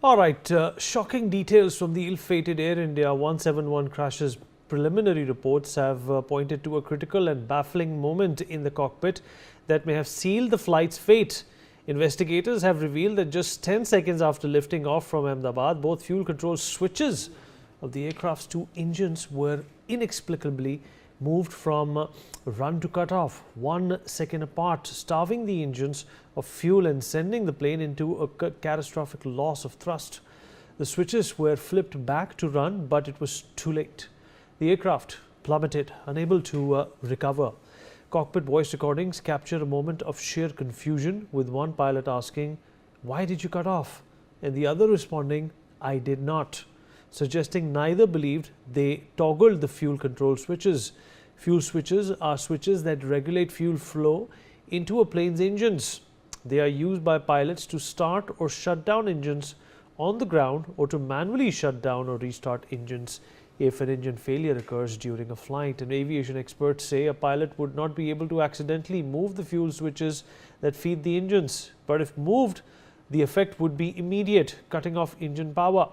All right, shocking details from the ill-fated Air India 171 crash's preliminary reports have pointed to a critical and baffling moment in the cockpit that may have sealed the flight's fate. Investigators have revealed that just 10 seconds after lifting off from Ahmedabad, both fuel control switches of the aircraft's two engines were inexplicably moved from run to cutoff 1 second apart, starving the engines of fuel and sending the plane into a catastrophic loss of thrust. The switches were flipped back to run, but it was too late. The aircraft plummeted, unable to recover. Cockpit voice recordings capture a moment of sheer confusion, with one pilot asking, "Why did you cut off?" and the other responding, "I did not," suggesting neither believed they toggled the fuel control switches. Fuel switches are switches that regulate fuel flow into a plane's engines. They are used by pilots to start or shut down engines on the ground, or to manually shut down or restart engines if an engine failure occurs during a flight. And aviation experts say a pilot would not be able to accidentally move the fuel switches that feed the engines, but if moved, the effect would be immediate, cutting off engine power.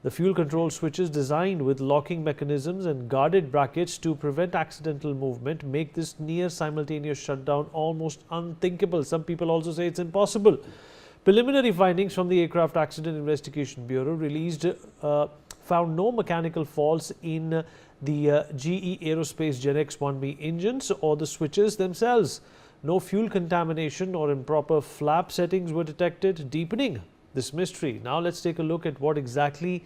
The fuel control switches, designed with locking mechanisms and guarded brackets to prevent accidental movement, make this near simultaneous shutdown almost unthinkable. Some people also say it's impossible. Preliminary findings from the Aircraft Accident Investigation Bureau released found no mechanical faults in the GE Aerospace Gen X-1B engines or the switches themselves. No fuel contamination or improper flap settings were detected, deepening this mystery. Now let's take a look at what exactly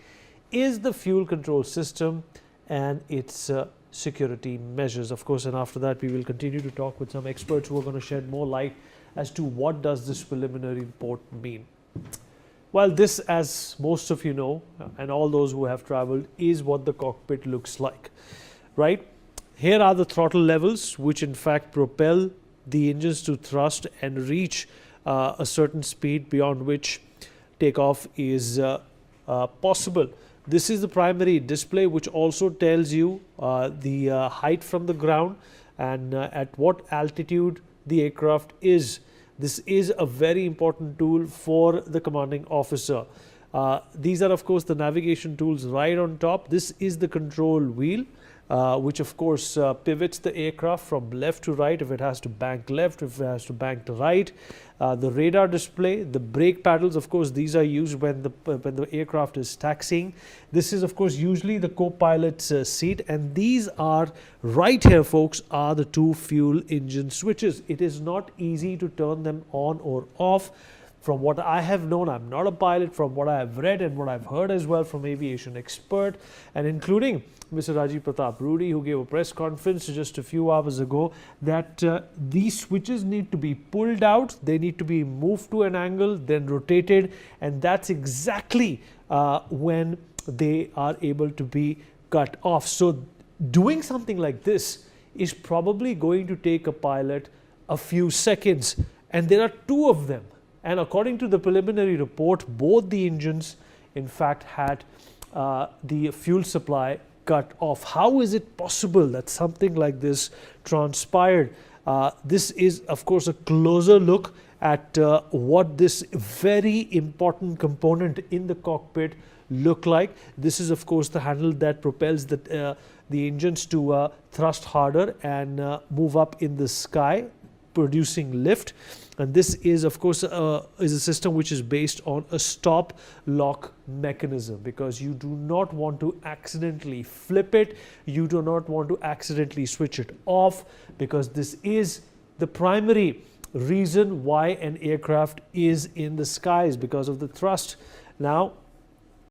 is the fuel control system and its security measures, of course, and after that we will continue to talk with some experts who are going to shed more light as to what does this preliminary report mean. Well, this, as most of you know, and all those who have traveled, is what the cockpit looks like, right? Here are the throttle levels, which in fact propel the engines to thrust and reach a certain speed beyond which takeoff is possible. This is the primary display, which also tells you the height from the ground and at what altitude the aircraft is. This is a very important tool for the commanding officer. These are, of course, the navigation tools right on top. This is the control wheel, which of course pivots the aircraft from left to right if it has to bank left, if it has to bank to right. The radar display, the brake paddles, of course, these are used when the aircraft is taxiing. This is, of course, usually the co-pilot's seat, and these are right here, folks, are the two fuel engine switches. It is not easy to turn them on or off. From what I have known, I'm not a pilot, from what I have read and what I've heard as well from aviation expert, and including Mr. Rajiv Pratap Rudy, who gave a press conference just a few hours ago, that these switches need to be pulled out, they need to be moved to an angle, then rotated, and that's exactly when they are able to be cut off. So doing something like this is probably going to take a pilot a few seconds, and there are two of them. And according to the preliminary report, both the engines, in fact, had the fuel supply cut off. How is it possible that something like this transpired? This is, of course, a closer look at what this very important component in the cockpit look like. This is, of course, the handle that propels the engines to thrust harder and move up in the sky, producing lift. And this is, of course, is a system which is based on a stop lock mechanism, because you do not want to accidentally flip it, you do not want to accidentally switch it off, because this is the primary reason why an aircraft is in the skies, because of the thrust. Now,